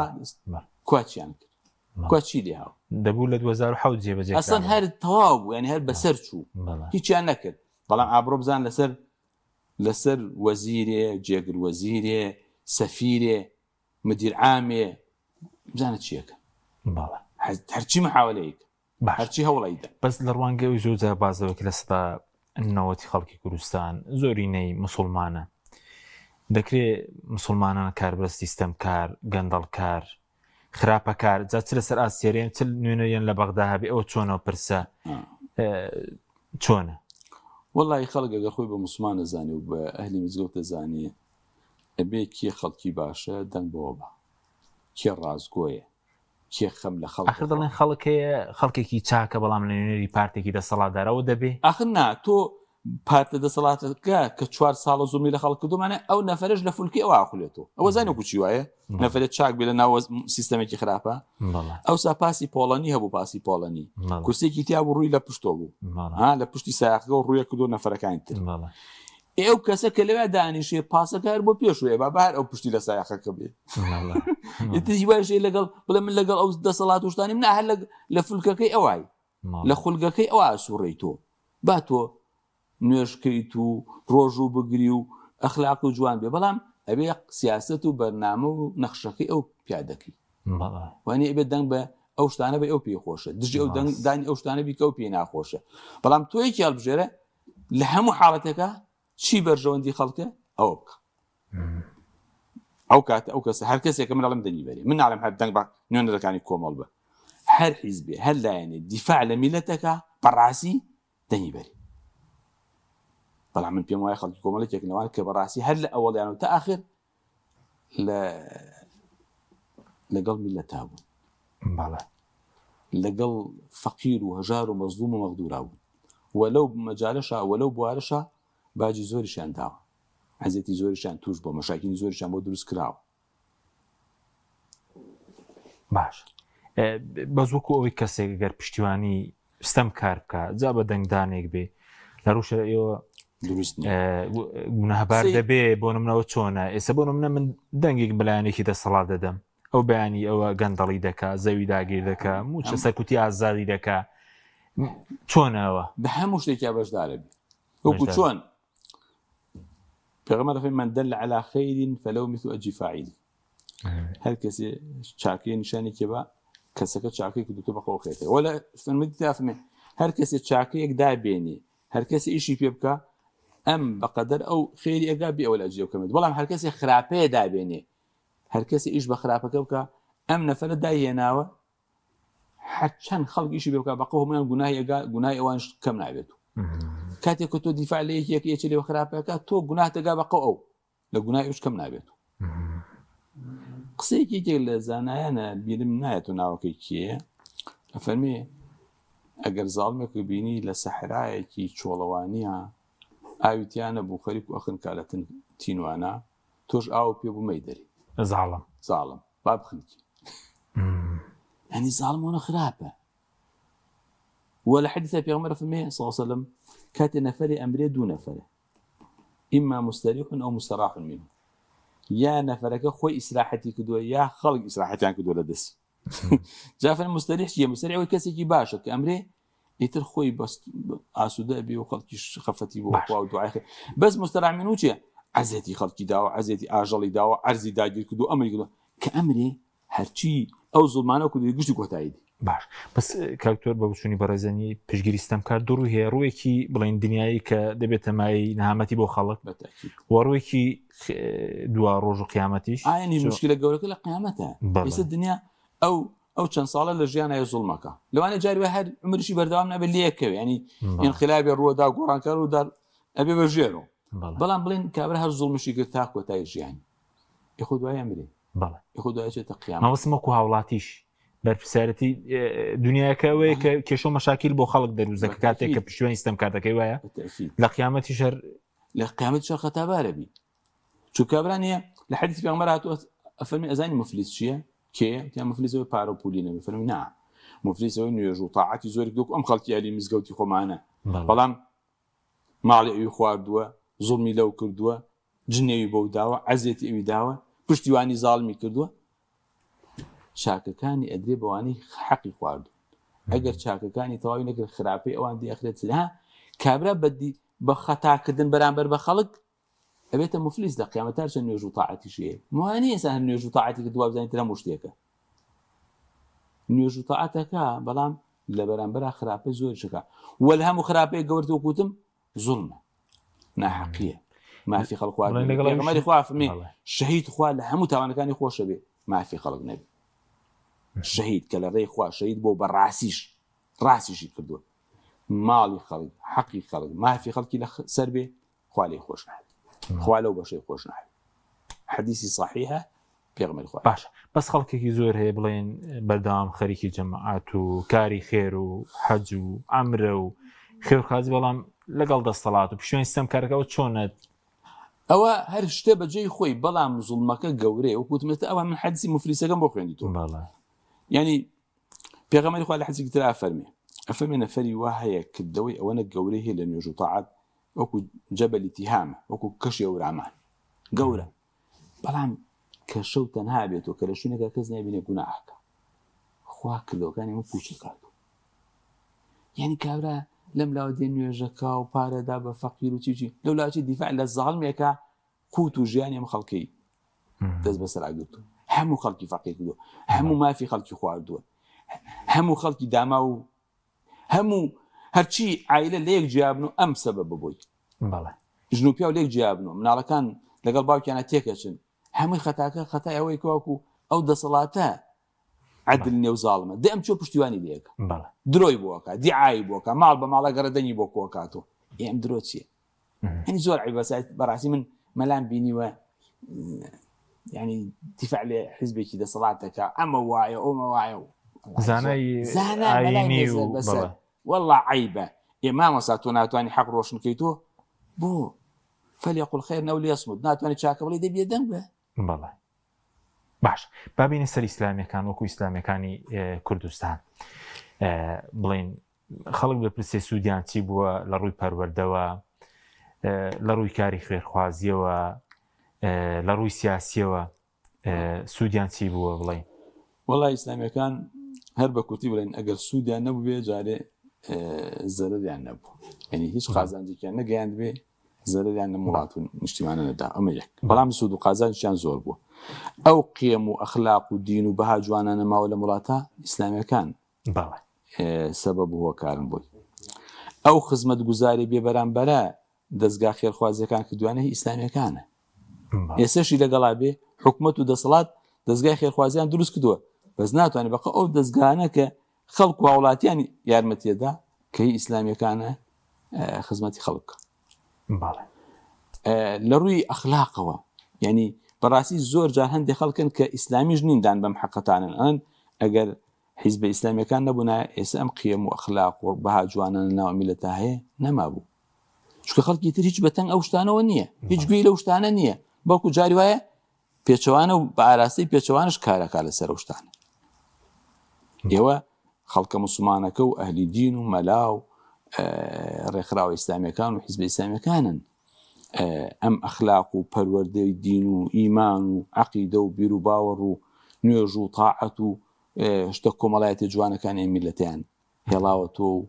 کوچیان کرد کوچی لێ هاو دەبوو لە 2007 جێبەجێ ئەسڵەن هەر تەواو بوو یعنی هەر بەسەر چوو هیچیان نەکرد بەڵام ئابڕۆ بزان لەسەر وەزیرێ جێگر وەزیرێ سەفیرێ مدیر عامێ بزانە چیەکە هەرچی محاولەیەک هەرچی هەوڵیدا بەس لە ڕوانگەی زۆر بازەوەکە لە سەدا نەوەتی خەڵکی کوردستان زۆرینەی موسڵمانە دەکرێت مسلمانان کاربەست سیستەمکار گەندەڵکار خراپەکار جا چ لەسەر ئاسیێریان چ نوێنەیان لە بەغدا هەبێ ئەوە چۆنەوە پرسە چۆنە وەڵی خەڵک ئەگەر خۆی بە موسڵمان نەزانێ و بە ئەهلی مزگەوت دەزانێ ئەبێ کێ خەڵکی باشە دەنگ بۆەوە بە کێ ڕازگۆیە کێ خەم لە خەڵک ئاخر دەڵێن خەڵکێکی چاکە بەڵام لە نوێنەری پارتێکی دەسەڵاتدارەوە دەبێ ئاخر نا تۆ پارتە دەسەڵاتەکە کە 4 ساڵە زومی لە خەڵک کردومانە ئەو نەفرەش لە فولکی ئەوە ئاخولێتەوە ئەوە زانێ کوچی وایە نەفرێت چاک بێ لە ناو سیستەمێکی خراپە ئەوسا پاسی پۆڵەنی هەبوو پاسی پۆڵەنی کورسێکی تیا بوو ڕووی لە پشتۆ بوو لە پشتی سایقەکە و ڕوویە کردو نەفرەکانی تر ئێو کەسە کە لەوێ دانیشێ پاسەکار بۆ پێشوێ بەبار ئەو پشتی لە سایقەکە بێ هیواشێ لەگەڵ بڵێ من لەگەڵ ئەو دەسەڵات وشتانی من هەر لە فولکەکەی ئەوای لە خولگەکەی ئەوە ئاسوڕێی تۆ با تۆ نوێژکەیت و ڕۆژ و بگری و ئەخلاق و جوان بێ بەڵام ئەبێ سیاست و بەرنامە و نەخشەکەی ئەو پیادەکەی وانێ ئەبێت دەنگ بە ئەو شتانە بە ئەو پێ خۆشە دژی ئەو دانی ئەو شتانە بیکە و پێ ناخۆشە بەڵام تۆیەکی هەڵبژێرە لە هەموو حاڵەتێکە چی بەرژەوەندی خەڵکە ئەوە بکە ئەو کاتە ئەو کەسە هەر کەسێکە من ئەڵم دەنی بەرێ من ناڵم هەر دەنگ بە نوێنەرەکانی کۆمەڵ بە هەر حیزبێ هەر لایەنێ دیفاع لە میلەتەکە بەڕاستی دەنی بەری بەڵام من پێم وایە خەڵکی کۆمەڵێکێک نەوان کە بەڕاستی هەر لە ئەوەڵیانەوە تا ئاخر لەگەڵ میلەتا بوون لەگەڵ فەقیر و هەژار و مەزلوم و مەغدورا بوون وەلەو مەجالەشە وەلەو بوارەشە باجی زۆریشیان داوە عەزێتی زۆریشیان توش بۆ مەشاکینی زۆریشیان بۆ دروست کراوە باش بەس وەکو ئەوەی کەسێک گەر پشتیوانی ستەم کار بکە جا بە دەنگدانێک بێ لە ڕوو ئێوە گوناهبار دەبێ بۆ نمونەوە چۆنە ئێستا بۆ نمونە من دەنگێک بەلایەنێکی دەسەڵات دەدەم ئەو بەیانی ئەوە گەندەڵی دەکا زەوی داگیر دەکا موچە سەرکوتی ئازادی دەکا چۆنەوە بە هەموو شتێکیا بەشدارە بێ وەکو چۆن پێغەمبەر فەرمووی من دل على خير فلو مثل أجر فاعله هەر کەسێ چاکەی نیشانێکی بە کەسەکە چاکەی کردوتە بەخۆ خێتێ وەلا فەرمووی هەر کەسێ چاکەیەک دابێنێ هەر کەسێ ئیشی پێ بکە ئەم بەقەدەر ئەو خێری ئەگا بێ ئەوە لە ئەجری کەمێت بەڵام هەر کەسێ خراپەیە دابێنێ هەر کەسێ ئیش بە خراپەکە بکە ئەم نەفەرە داهێناوە هەر چەند خەڵک ئیشی پێ بکە بەقە هەموویان گوناهی ئەگا گوناهی ئەوانش کەم نابێت کاتێک کە تۆ دیفاع لە یەکێکی لێوە خراپەکە تۆ گوناهت ئەگا بەقە ئەو لە گوناهی ئەوش کەم نابێت قسەیەکێک لە زانایانە بیرم نایەت و ناوەکەی کێیە ئەفەرمێ ئەگەر زاڵمێک بینی لە سەحرایەکی چۆڵەوانیە ئاویتیانە بوو خەریک و ئەخن کالەتن تینوانە تۆش ئاو پێ بوو مەیدەری زاڵم با بخنکی يعني ظالمون خرابة ولا حديث في عمر في المية صلى الله عليه وسلم كات نفر أمري دون نفر إما مستريح أو مستراح منه يا نفرك خوي إسراحتي كدوة يا خلق إسراحتي عن كدوة لدس جافر المستريح شيء مستريح ويكسي باشا كأمري يتر خوي بس عسودة بي وخلق خفتي بوقوا ودعاء خير بس مستراح منه شيء عزتي خلقي داو عزتي أجلي داو عرزي داجر كدوة أمري كدوة كأمري هرچی ئەو زڵمانە کوردی گشتی کۆتاییدی باش بەس کاکتۆر بە بچوونی بەڕێزەنی پشگیری ستەمکار دوڕوو هەیە ڕوویەکی بڵین دنیایی کە دەبێتە مای نەهامەتی بۆ خەڵک وە ڕوویەکی دوا ڕۆژ و قیامەتیش ئاینی مشکلە گەورەکە لە قیامەتە ئێستا دنیا ئەو چەند ساڵە لە ژیانە زوڵمەکە لەوانە جاری هەر عمرشی بەردەوام نەبێت لەیەکەوێ ینی ئینقلابی ڕووەدا گۆڕانکار و دار ئەبێ بەژێرەوە بەڵام بڵین کابرا هەر زوڵمشی کرد تا کۆتایی ژیانی یخۆ دوای ئەمرێ بەڵێ مەوەسمەکو هاوڵاتیش بەرپرسیارەتی دنیاەکەوەیە کە کێشە و مەشاکیل بۆ خەڵک دەروزەکە کاتێک کە پشتیوانی ستەمکار دەکەی وایە لە قیامەتی شەر لە قیامەتی شەر خەتابارە بی چون کابرا نییە لە حەدیثی پێغەمبەر هاتووە ئەفەرمی ئەزانی مفلیس چییە کێ تیان مفلیسەوەی پارە و پولی نەبێ فەرمی نا مفلیسەوەی نوێژ و تاعاتی زۆری دۆک ئەم خەڵکی عەلی مزگەوتی خۆمانە بەڵام ماڵی ئەوی خواردووە زوڵمی لەو کردووە جنێوی بەو داوە عەزێتی ئەوی داوە پشتیوانی زاڵمی کردووە چاکەکانی ئەدرێ بەوانەی حەقی خواردوون ئەگەر چاکەکانی تەواوی نەکرد خراپەی ئەوان دی ئەخرێت ها کابرا بە خەتاکردن بەرامبەر بە خەڵک ئەبێتە مفلیس لە قیامەتار چەند نوێژ و تاعەتیش هەیە موانەیە ئێستا هەر نوێژ و تاعەتی کردووە بزانیت هەموو شتێکە نوێژ و تاعەتەکە بەڵام لە بەرامبەرا خراپەی زۆرشەکە وە لە هەموو خراپەی گەورەتە وەکوتم زوڵمە ناحەقیە مافی خەڵک خواردن پێغەمبەری خوا فەرمی شەهید خوا لە هەموو تاوانەکانی خۆشە بێ مافی خەڵک نەبێ شەهید کە لە ڕێی خوا شەهید بۆ بەڕاستیش ڕاستیشی کردووە ماڵی خەڵک حەقی خەڵک مافی خەڵکی لە سەر بێ خوا لێی خۆش نابێت خوا لەو بەشەی خۆش نابێت حەدیثی صحیحە پێغەمبەری خوا باش بەس خەڵکێکی زۆر هەیە بڵێن بەردەوام خەریکی جەماعەت و کاری خێر و حەج و عەمرە و خێرخوازی بەڵام لەگەڵ دەسەڵات و پشتیوانی ستەمکارەکەەوە چۆنە ئەوە هەر شتە بەجێی خۆی بەڵام زوڵمەکە گەورەیە وەکوتمێتە ئەوە من حەدیثی مفلیسەکەم بۆ خوێندیتەوە ینی پێغەمبەری خوا لە حەدیثێکی تر ئەفەرمێ نەفەری وا هەیە کردەوەی ئەوەنە گەورەی هەیە لە نوێژ و تاعات وەکو جەبەلی تیهامە وەکو کەشی ئەورامان گەورە بەڵام کەشە و تەنها بێتەوە کە لە شوێنێکە کەس نابینێ گوناحەکە خوا کردەوەکانی ئەمە پوچی کردووە یعنی کابرا لەم لاوە دێ نوێژەکە و پارەدا بە فەقیر و چیچی لەو لاوەچی دیفاع لە زاڵمێکە قوت و ژیانی ئەم خەڵکەی دەست بەسەر ئاگرتووە هەموو خەڵکی فەقیر کردووە هەموو مافی خەڵکی خواردووە هەموو خەڵکی داما و هەموو هەرچی عایلە لە یەک جیابن و ئەم سەبەب ببووی ژن و پیا و لە یەک جیابنەوە مناڵەکان لەگەڵ باوکیانە تێکەچن هەمووی خەتاکە خەتای ئەوەی کەواکو ئەو دەسەڵاتە عدل نێو زاڵمە دێ ئەم چۆ پشتیوانی لێکە درۆی بۆکە دیعایی بۆکە ماڵ بە ماڵە گەڕەدەنی بۆ کۆکاتۆ ئێم درۆ چییە هەنی زۆر عیبەسایت بەڕاستی من مەلام بینیوە ینی دیفاع لێ حیزبێکی دەسەڵاتەکە ئەمە وایە ئەومە وایە زانای بەسەر وەڵڵا عیبە ئێمامەسا تۆ ناتوانانی حەق ڕۆشنکەی تۆ بۆ فەلیەقول خەیر ئەو لیەصمت ناتوانانی چاکە بڵێ دەبێ دەنگ بە بەڵێ باش بابینە سەر ئیسلامیەکان وەکو ئیسلامیەکانی کوردستان بڵین خەڵک بپرسێ سوودیان چی بووە لە ڕووی پەروەردەوە لە ڕووی کاری خوێرخوازیەوە لە ڕووی سیاسیەوە سوودیان چی بووە بڵین وەڵای ئیسلامیەکان هەر بە کورتی بڵێن ئەگەر سوودیان نەبوو بێ جارێ زەرەریان نەبوو ینی هیچ قازانجێکیان نەگەیاند بێ زەرەریان لە وڵات و نیشتیمانە نەدا ئەمە یەک بەڵام سوود و قازانجیان زۆر بووە ئەو قیەم و ئەخلاق و دین و بەها جوانە نەماوە لە وڵاتە ئیسلامیەکان سەبەب هۆکارن بووی ئەو خزمەت گوزاری بێ بەرامبەرە دەستگا خێرخوازیەکان کردوانە ئیسلامیەکانە ئێسەشی لەگەڵا بێ حکومەت و دەسەڵات دەستگای خێرخوازیان دروست کردووە بەس ناتوانێت بەقە ئەو دەستگانە کە خەڵک و هاوڵاتیان یارمەتیەدا کە هی ئیسلامیەکانە خزمەتی خەڵک لە ڕووی ئەخلاقەوە ینی بەڕاستی زۆر جار هەندێک خەڵکن کە ئیسلامیش نیندان بەم حەقەتانن ئەن ئەگەر حیزبە ئیسلامیەکان نەبوونا ئێستا ئەم قیەم و ئەخلاق و بەها جوانە ناو میلەتە هەیە نەمابوو چکە خەڵکی تر هیچ بەتەنگ ئەو شتانەوە نییە هیچ گوێی لەو شتانە نییە بەڵکو جاری وایە پێچەوانە و بە ئاراستی پێچەوانش کارەکە لەسەر ئەو شتانە ئێوە خەڵکە موسڵمانەکە و ئەهلی دین و مەلا و ڕێکخراوە ئیسلامیەکان و حیزبە ئیسلامیەکانن ئەم ئەخلاق و پەروەردەی دین و ئیمان و عەقیدە و بیر و باوەڕ و نوێژ و تاعەت و شتە کۆمەڵایەتی جوانەکانی میلەتیان هێڵاوەتەوە و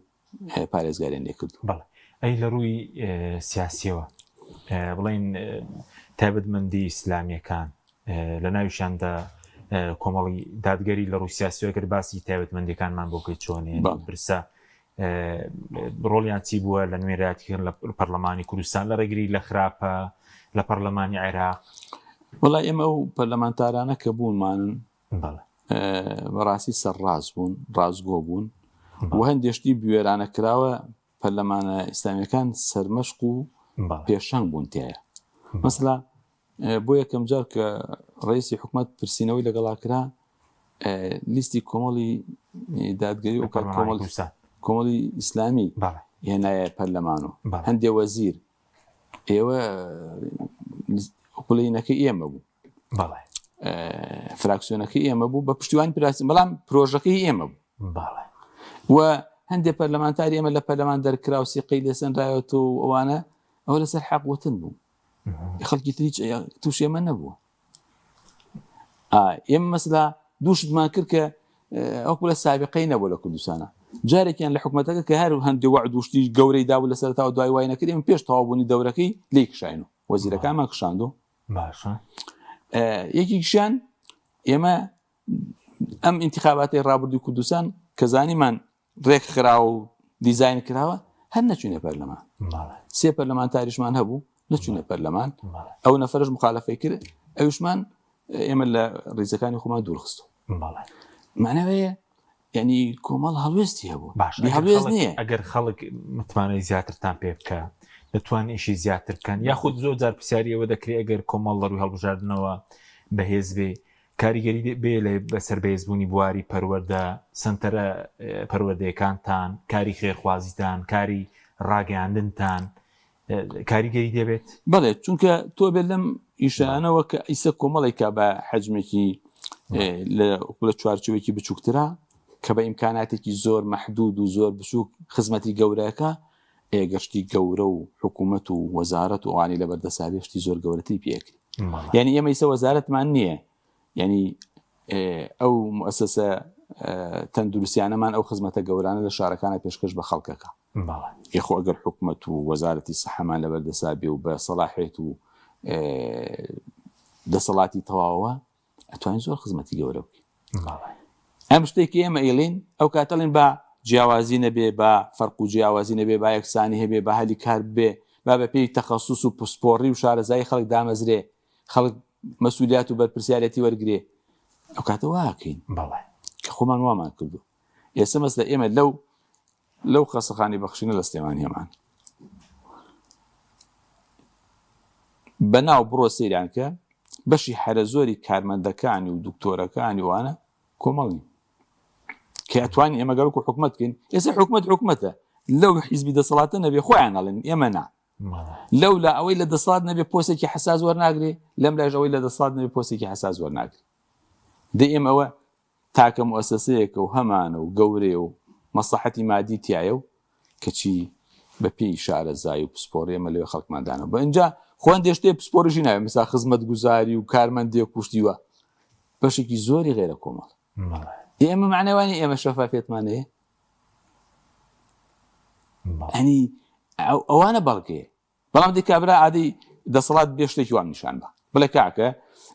پارێزگاریان لێ کردو. بەڵێ ئەی لە ڕووی سیاسیەوە بڵین تایبەتمەندی ئیسلامیەکان لە ناویشاندا کۆمەڵی دادگەری لە ڕووی سیاسیەوە کرد باسی تایبەتمەندیەکانمان بۆکەی چۆنێ برسە ڕۆڵیان چی بووە لە نوێرایەتیکردن لە پەرلەمانی کوردستان لە ڕێگری لە خراپە لە پەرلەمانی عێراق. وەڵای ئێمە ئەو پەرلەمانتارانە کە بوونمانن بەڕاستی سەرڕاست بوون ڕازگۆ بوون و هەندێشتی بوێرانە کراوە پەرلەمانە ئیسلامیەکان سەرمەشق و پێشەنگ بوون تایە. مەسەلا بۆ یەکەم جار کە ڕئیسی حکومەت پرسیینەوەی لەگەڵا کرا لیستی کۆمەڵی دادگەری و کۆمەڵی ئیسلامی هێنایە پەرلەمان و هەندێک وەزیر ئێوە قولینەکە ئێمە بوو فراکسیۆنەکەی ئێمە بوو بە پشتیوانی پراسی بەڵام پرۆژەکەی ئێمە بوو و هەندێک پەرلەمانتاری ئێمە لە پەرلەمان دەرکرا و سیقەی لێسەنرایەوە و ئەوانە ئەوە لەسەر حەقوتن بوو خەڵکی تر هیچ تووش ئێمە نەبووە. ئێمە مەسەلا دووشتمان کرد کە ئەوکو لە سابقەی نەبوو لە کوردستانە جارێکیان لە حکومەتەکە کە هەر هەندێک وعد دوشتی گەورەی دابوو لە سەرتاوە دوای وای نەکرد ئێمە پێش تەواوبوونی دەورەکەی لی کشاین و وەزیرەکانمان کشاندۆ باشە یەکی کشان ئێمە ئەم ئینتیخاباتی ڕابردووی کوردستان کە زانیمان ڕێک خراوە و دیزاین کراوە هەر نەچوونە پەرلەمان سێ پەرلەمانتاریشمان هەبوو نەچوونە پەرلەمان ئەو نەفەرش مخالەفەی کرد ئەوشمان ئێمە لە ڕیزەکانی خۆمان دوورخستو معنەوەیە یعنی کۆمەڵ هەڵوێستی هەبوو هەڵوێست نییە ئەگەر خەڵک متمانەی زیاترتان پێ بکە دەتوانێت ئیشی زیاتر بکەن یاخود زۆر جار پرسیاریەوە دەکرێت ئەگەر کۆمەڵ لەڕووی هەڵبژاردنەوە بەهێز بێ کاریگەری بێ لە بەسەر بەهێزبوونی بواری پەروەردە سنتەرە پەروەردەیەکانتان کاری خێرخوازیتان کاری ڕاگەیاندنتان کاریگەری دەبێت. بەڵێ چونکە تۆ بێت لەم ئیشانەوە کە ئیسە کۆمەڵێکا بە حەجمێکی لە چوارچوێکی بچووکترا کە بە ئیمکاناتێکی زۆر مەحدود و زۆر بچووک خزمەتی گەورەکە ئێگەشتی گەورە و حکوومەت و وەزارەت و ئەوانی لە بەردەسابێشتی زۆر گەورەتی پێکری یعنی ئێمە ئیسە وەزارەتمان نییە یعنی ئەو مؤسسە تەندروستیانەمان ئەو خزمەتە گەورانە لە شارەکانە پێشکەش بە خەڵکەکە یخۆ ئەگەر حکوومەت و وەزارەتی سەحەمان لە بەردەسابێ و بە سەلاحێت و دەسەڵاتی تەواوە ئەتوانین زۆر خزمەتی گەورە بکەین. ئەم شتێکی ئێمە ئێڵین ئەو کاتەڵین بە جیاوازی نەبێ بە فەرق و جیاوازی نەبێ با یەکسانی هەبێ بە هەلی کار بێ با بە پێی تەخەسوس و پسپۆڕی و شارەزای خەڵک دامەزرێ خەڵک مەسئولیت و بەرپرسیارەتی وەرگێ ئەو کاتە واکەین کە خۆمان وامان کردو ئێستا مەسلە ئێمە لەو خەسەخانی بەخشینە لە سلێمان هێمان بەناو بڕۆ سەیران کە بەشی هەرە زۆری کارمەندەکانی و دکتۆرەکانی وانە کۆمەڵی کە ئەتوانین ئێمە گەڕک و حکومەتکەین ئێستا حکومەتە لەو حیزبی دەسەڵاتە نەبێ خۆیان ئەڵێن ئێمە نا لەو لا ئەوەی لە دەسەڵات نەبێ پۆستێکی حەساس وەرناگرێ لەم لایش ئەوەی لە دەسەڵات نەبێ پۆستێکی حەساس وەرناگرێ دە ئێمە ئەوە تاکە مؤسسەیەکە و هەمانە و گەورێ و مەسلحەتی مادی تایە و کەچی بە پێی شارەزای و پسپۆڕی ئێمە لەوێ خەڵکماندانەوە بە ئینجا خۆیان دێشتێ پسپۆڕیشی ناوێت مثلا خزمەت گوزاری و کارمەندێک کوشتیوە بەشێکی زۆری غێرە کۆمەڵ ئێمە معنەوانی ئێمە شەفافێتمانەیە ئەنی ئەوانە بەڵگەیە بەڵام دی کابرا عادی دەسەڵات بێ شتێکی وام نیشان بە بڵێ کاکە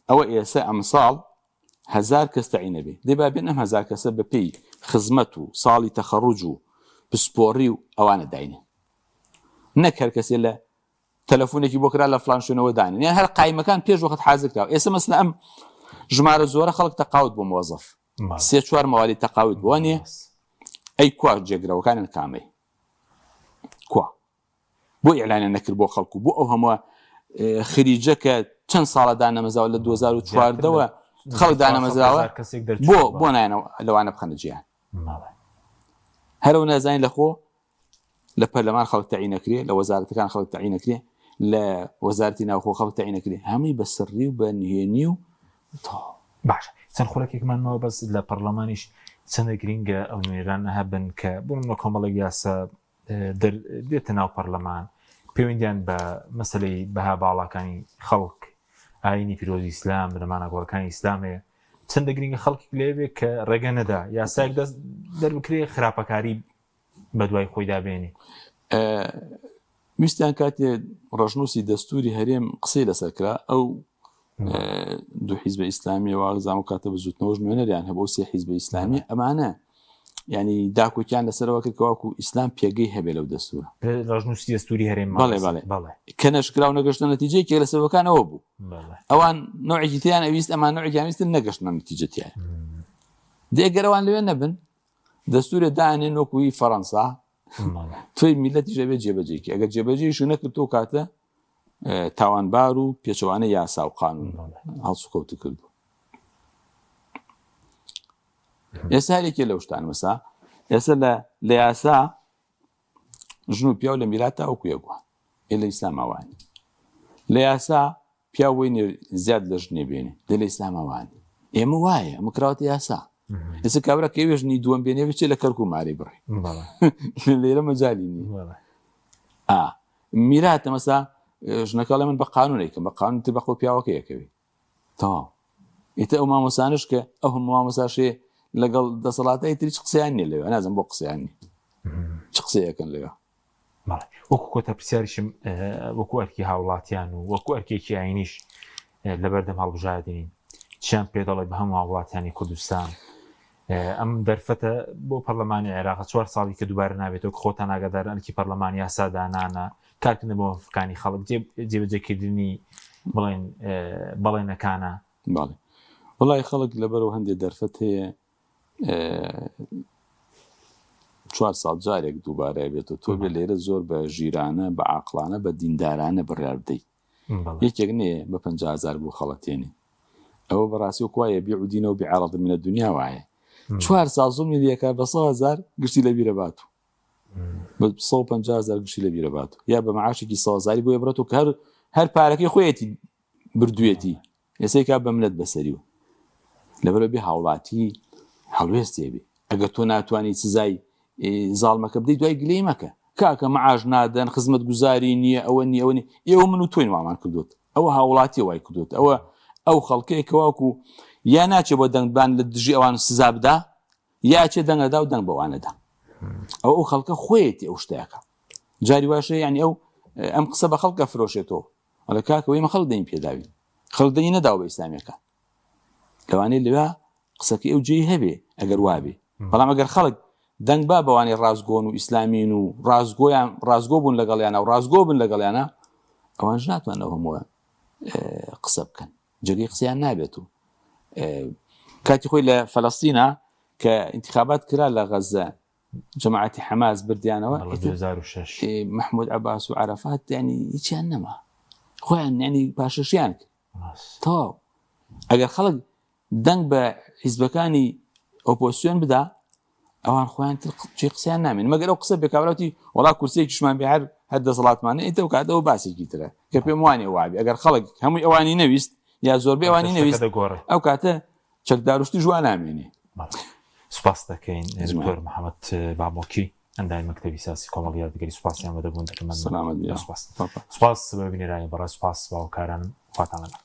ئەوە ئێستا ئەمساڵ 1000 کەس تەعینە بێ دێ با بێن ئەم 1000 کەسە بە پێی خزمەت و ساڵی تەخەڕوج و پسپۆڕی و ئەوانە داینێ نەک هەر کەسێ لە تەلەفۆنێکی بۆ کرا لە فلان شوێنەوە دانێن یان هەر قایمەکان پێش وەخت حازر کراوە ئێستا مەسەلا ئەم ژمارە زۆرە خەڵک تەقاوت بۆ مۆزەف 3-4 مەوالی تەقاوت بۆ نیە ئەی کوا جێگرەوەکانن کامەی کوا بۆ ئیعلانیان نەکرد بۆ خەڵکو بۆ ئەو هەموو خریجە کە چەند ساڵە دانەمەزاوە لە 2014ەوە خەڵک دانەمەزراوە بۆ نایەنەوە لەوانە بخەنە جیان هەرەوە نازانین لەخۆ لە پەرلەمان خەڵک تەعیین نەکرێ لە وەزارەتەکان خەڵک تەعیین نەکرێ لە وەزارەتی ناوخۆ خەڵک تەعیین نەکرێ هەمووی بە سڕی و بە نهێنی و باش چەند خولەکێکمانەوە بەس لە پەرلەمانیش چەندە گرینگە ئەو نوێران هەبن کە بوون کۆمەڵێک یاسا دێتە ناو پەرلەمان پەیوەندیان بە مەسەلەی بەها باڵاکانی خەڵک ئاینی پیرۆزی ئیسلام بنەمانە گۆڕەکانی ئیسلامەیە چەندە گرینگە خەڵکی لێبێ کە ڕێگە نەدا یاسایەک دەست دەربکرێ خراپەکاری بە دوای خۆی دابێنی ویستیان کاتێ ڕەشنووسی دەستوری هەرێم قسەی لەسەرکرا ئەو دوو حیزبە ئیسلامی واغزام و کاتە بزوتنەوەش نوێنەریان هەبوو سێ حیزبە ئیسلامی ئەمانە ینی داکۆکیان لەسەرەوە کرد کەواکو ئیسلام پێگەی هەبێ لەو دەستورە ڕەشنووسی دەستوری هەرێم بەڵێ کە نەشکرا و نەگەشتە نەتیجەیەکی لە سەرەکان ئەوە بوو ئەوان نوعێکی تیان ئەویست ئەمان نوعێکیان ویستن نەگەشتنە نەتیجەتیایە دێگەرەوان لەوێ نەبن دەستورێ دانێن وەکوی فەڕەنسا توی میلەتیش ئەبێ جێبەجێکی ئەگەر جێبەجێیش نەکرد تۆ کاتە تاوانبار و پێچەوانە یاسا و قانون هەڵسو کەوت کردو ئێستا هەرێکێ لەو شتان مەسا ئێستا لە یاسا ژن و پیا و لە میلات تا وەکو یەکوە لە ئیسلام ئەوانی لە یاسا پیا وێنێ زیاد لە ژنێ بێنێ لە ئیسلام ئەوانی ئێمە وایە ئەمە کراوەتە یاسا ئێستا کابرا کە وێژنی دووەم بێنێ بچێت لە کەرک و ماری بڕێ لێرە مەجالی نییە میراتە مەسا ژنەکە لە من بە قانونێکم بە قانون تر بەخۆ پیاوەکە یەکەوێ تەواو ئیتە ئەو مامۆسانش کە ئەو هەموو مامۆساشێ لەگەڵ دەسەڵاتای تریچ قسەیان نیە لەوێ نازم بۆ قسەیانی چ قسەیەکەن لەوێ وەکو کۆتە پرسیاریشم وەکو ئەرکی هاوڵاتیان و وەکو ئەرکێکی ئاینیش لەبەردەم هەڵبژاردنین چیان پێ دەڵێ بە هەموو هاوڵاتیانی کوردستان ئەم دەرفەتە بۆ پەرلەمانی عێراق 4 ساڵی کە دووبارە نابێتەوە کە خۆتان ئاگادار ئەرکی پەرلەمانی یاسادانانە کارکردن بۆ فەکانی خەڵک جێبەجێکردنی بەڵێنەکانە وڵای خەڵک لەبەرەوە هەندێک دەرفەت هەیە 4 ساڵ جارێک دووبارە بێتەوە تۆ بێ لێرە زۆر بە ژیرانە بە عاقڵانە بە دیندارانە بڕیار بدەیت یەکێک نەیە بە 50,000 بۆ خەڵەتێنی ئەوە بەڕاستی و کوایە بیعودینە و بعرض من الدنیا وایە 4 ساڵ زوڵمی لێکا بە 100,000 گشتی لە بیرە باتوو بە 150,000 گشتی لە بیرە باتوو یا بە معاشێکی 100,000 بۆ یەبرێتەوە کە هەر پارەکەی خۆیەتی بردوێتی ئێستا کا بە منەت بەسەریوە لەبەرەوە بێ هاوڵاتی هەڵوێستێ بێ ئەگەر تۆ ناتوانانی سزای زاڵمەکە بدەیت دوای گلەی مەکە کاکە مەعاش نادەن خزمەت گوزاری نییە ئەوە نیە ئەوە نیە ئێوە من و تۆی وامان کردوت ئەوە هاوڵاتی وای کردوت ئەو خەڵکەیە کەواکو یا ناچێ بۆ دەنگبان لە دژی ئەوان سزا بدا یا چێ دەنگەدا و دەنگ بەوانەدا ئەو خەڵکە خۆیەتی ئەو شتەکە جاری واشە یعنی ئەم قسە بە خەڵکە فرۆشێتەوە ئەلە کاکەوەی مە خەڵک دەین پێداوی خەڵک دەی نەداوە بە ئیسلامیەکە لەوانەیە لەوێ قسەکەی ئەو جێی هەبێ ئەگەر وابێ بەڵام ئەگەر خەڵک دەنگ با بەوانی ڕازگۆن و ئیسلامین و ڕازگۆ بوون لەگەڵیانە و ڕازگۆ بن لەگەڵیانە ئەوانش ناتوانەوە هەمووە قسە بکەن جێگەی قسەیان نابێت و کاتی خۆی لە فەلەستینە کە انتخابات کرا لە غەزە جەماعەتی حەماس بردیانەوە 2006 محمود عباس و عرفات ینی هیچیان نەما خۆیان ینی پاشەشیان کرد تەواو ئەگەر خەڵک دەنگ بە حیزبەکانی ئۆپۆزیسیۆن بدا ئەوان خۆیان چی قسەیان نامێن مەگەر ئەو قسە بێکاوراتی وڵا کورسێکیشمان بێ هەر دەسەڵاتمانە ئیتەوە کاتەوە باسێکی ترە کە پێم وانێ وابێ ئەگەر خەڵک هەمووی ئەوانی نەویست یا زۆربەی ئەوانی نەویست ئەو کاتە چەکداروشتی جوان نامێنێ سوپاس دەکەین دکتۆر محەممەد بابۆکی ئەندای مەکتەبی سیاسی کۆمەڵ یادگەری سوپاسیان بەدەبوون دەکەم سلامت سوپاس بە بینێرانی بەڕای سوپاس باوەکارانم خواتان لەگەڵ